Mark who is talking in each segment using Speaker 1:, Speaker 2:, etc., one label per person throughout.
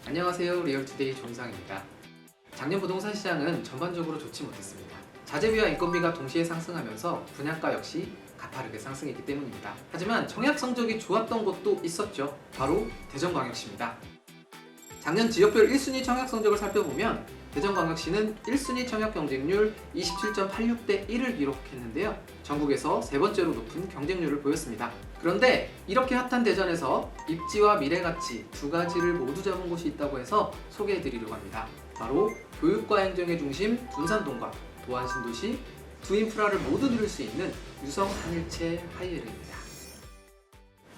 Speaker 1: 안녕하세요. 리얼투데이 조인상입니다. 작년 부동산 시장은 전반적으로 좋지 못했습니다. 자재비와 인건비가 동시에 상승하면서 분양가 역시 가파르게 상승했기 때문입니다. 하지만 청약 성적이 좋았던 곳도 있었죠. 바로 대전광역시입니다. 작년 지역별 1순위 청약 성적을 살펴보면 대전광역시는 1순위 청약 경쟁률 27.86대 1을 기록했는데요. 전국에서 세 번째로 높은 경쟁률을 보였습니다. 그런데 이렇게 핫한 대전에서 입지와 미래가치 두 가지를 모두 잡은 곳이 있다고 해서 소개해드리려고 합니다. 바로 교육과 행정의 중심 둔산동과 도안신도시 두 인프라를 모두 누릴 수 있는 유성 하늘채 하이에르입니다.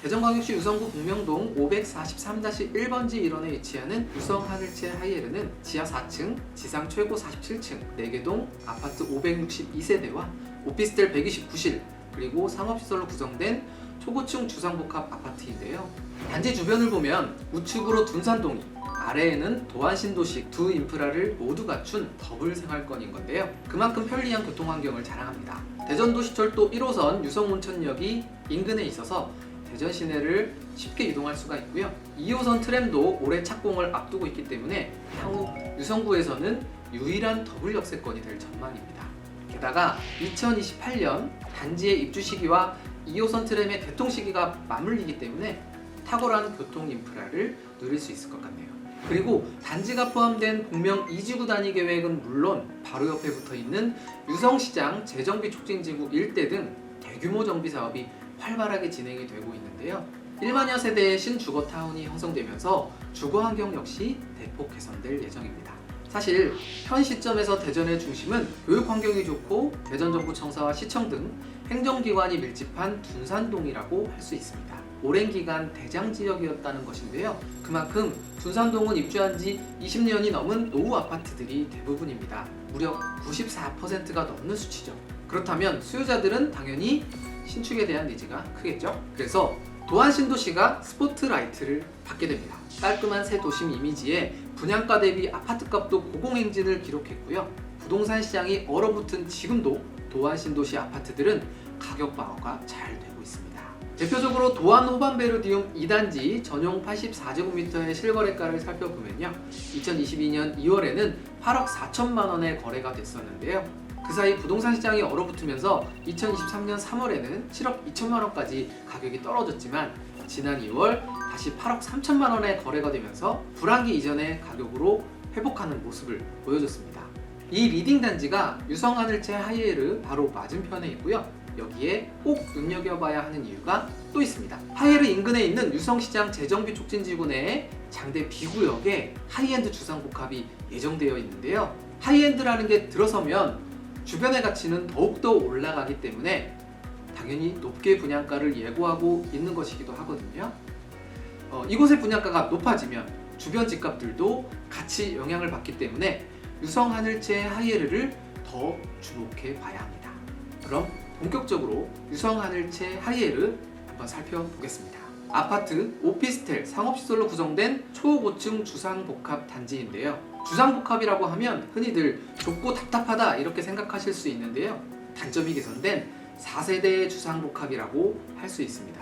Speaker 1: 대전광역시 유성구 북명동 543-1번지 일원에 위치하는 유성 하늘채 하이에르는 지하 4층, 지상 최고 47층, 4개 동 아파트 562세대와 오피스텔 129실, 그리고 상업시설로 구성된 초고층 주상복합 아파트인데요. 단지 주변을 보면 우측으로 둔산동이, 아래에는 도안신도시 두 인프라를 모두 갖춘 더블 생활권인 건데요. 그만큼 편리한 교통환경을 자랑합니다. 대전도시철도 1호선 유성온천역이 인근에 있어서 대전 시내를 쉽게 이동할 수가 있고요. 2호선 트램도 올해 착공을 앞두고 있기 때문에 향후 유성구에서는 유일한 더블 역세권이 될 전망입니다. 게다가 2028년 단지의 입주 시기와 2호선 트램의 개통 시기가 맞물리기 때문에 탁월한 교통 인프라를 누릴 수 있을 것 같네요. 그리고 단지가 포함된 북명 2지구 단위 계획은 물론 바로 옆에 붙어 있는 유성시장 재정비 촉진지구 일대 등 대규모 정비 사업이 활발하게 진행이 되고 있는데요. 1만여 세대의 신주거타운이 형성되면서 주거환경 역시 대폭 개선될 예정입니다. 사실 현 시점에서 대전의 중심은 교육환경이 좋고 대전정부청사와 시청 등 행정기관이 밀집한 둔산동이라고 할 수 있습니다. 오랜 기간 대장지역이었다는 것인데요. 그만큼 둔산동은 입주한 지 20년이 넘은 노후 아파트들이 대부분입니다. 무려 94%가 넘는 수치죠. 그렇다면 수요자들은 당연히 신축에 대한 니즈가 크겠죠. 그래서 도안신도시가 스포트라이트를 받게 됩니다. 깔끔한 새 도심 이미지에 분양가 대비 아파트값도 고공행진을 기록했고요. 부동산 시장이 얼어붙은 지금도 도안신도시 아파트들은 가격 방어가 잘 되고 있습니다. 대표적으로 도안 호반베르디움 2단지 전용 84제곱미터의 실거래가를 살펴보면요. 2022년 2월에는 8억 4천만 원에 거래가 됐었는데요. 그 사이 부동산 시장이 얼어붙으면서 2023년 3월에는 7억 2천만 원까지 가격이 떨어졌지만 지난 2월 다시 8억 3천만 원에 거래가 되면서 불황기 이전의 가격으로 회복하는 모습을 보여줬습니다. 이 리딩 단지가 유성 하늘채 하이에르 바로 맞은편에 있고요. 여기에 꼭 눈여겨봐야 하는 이유가 또 있습니다. 하이에르 인근에 있는 유성시장 재정비 촉진지구 내에 장대 B구역에 하이엔드 주상복합이 예정되어 있는데요. 하이엔드라는 게 들어서면 주변의 가치는 더욱더 올라가기 때문에 당연히 높게 분양가를 예고하고 있는 것이기도 하거든요. 이곳의 분양가가 높아지면 주변 집값들도 같이 영향을 받기 때문에 유성 하늘채 하이에르를 더 주목해 봐야 합니다. 그럼 본격적으로 유성 하늘채 하이에르 한번 살펴보겠습니다. 아파트, 오피스텔, 상업시설로 구성된 초고층 주상복합 단지인데요. 주상복합이라고 하면 흔히들 좁고 답답하다 이렇게 생각하실 수 있는데요. 단점이 개선된 4세대의 주상복합이라고 할 수 있습니다.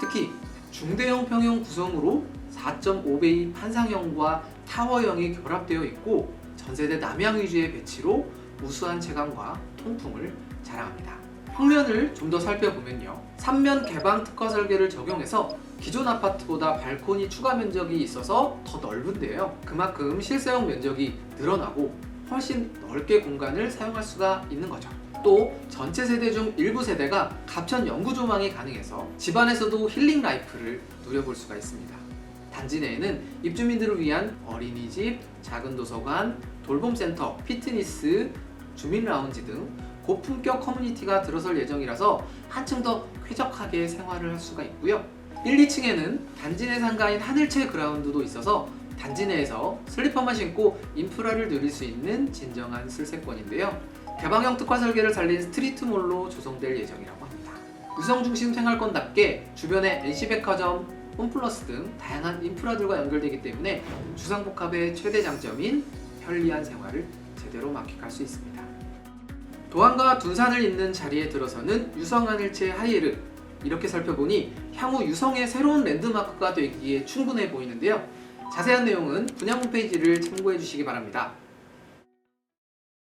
Speaker 1: 특히 중대형 평형 구성으로 4.5배의 판상형과 타워형이 결합되어 있고 전세대 남향 위주의 배치로 우수한 채광과 통풍을 자랑합니다. 평면을 좀 더 살펴보면요. 3면 개방 특화 설계를 적용해서 기존 아파트보다 발코니 추가 면적이 있어서 더 넓은데요. 그만큼 실사용 면적이 늘어나고 훨씬 넓게 공간을 사용할 수가 있는 거죠. 또 전체 세대 중 일부 세대가 갑천 영구 조망이 가능해서 집안에서도 힐링 라이프를 누려볼 수가 있습니다. 단지 내에는 입주민들을 위한 어린이집, 작은 도서관, 돌봄센터, 피트니스, 주민 라운지 등 고품격 커뮤니티가 들어설 예정이라서 한층 더 쾌적하게 생활을 할 수가 있고요. 1, 2층에는 단지 내 상가인 하늘채 그라운드도 있어서 단지 내에서 슬리퍼만 신고 인프라를 누릴 수 있는 진정한 슬세권인데요. 개방형 특화 설계를 살린 스트리트몰로 조성될 예정이라고 합니다. 유성 중심 생활권답게 주변에 NC백화점, 홈플러스 등 다양한 인프라들과 연결되기 때문에 주상복합의 최대 장점인 편리한 생활을 제대로 만끽할 수 있습니다. 도안과 둔산을 잇는 자리에 들어서는 유성 하늘채 하이에르, 이렇게 살펴보니 향후 유성의 새로운 랜드마크가 되기에 충분해 보이는데요. 자세한 내용은 분양 홈페이지를 참고해 주시기 바랍니다.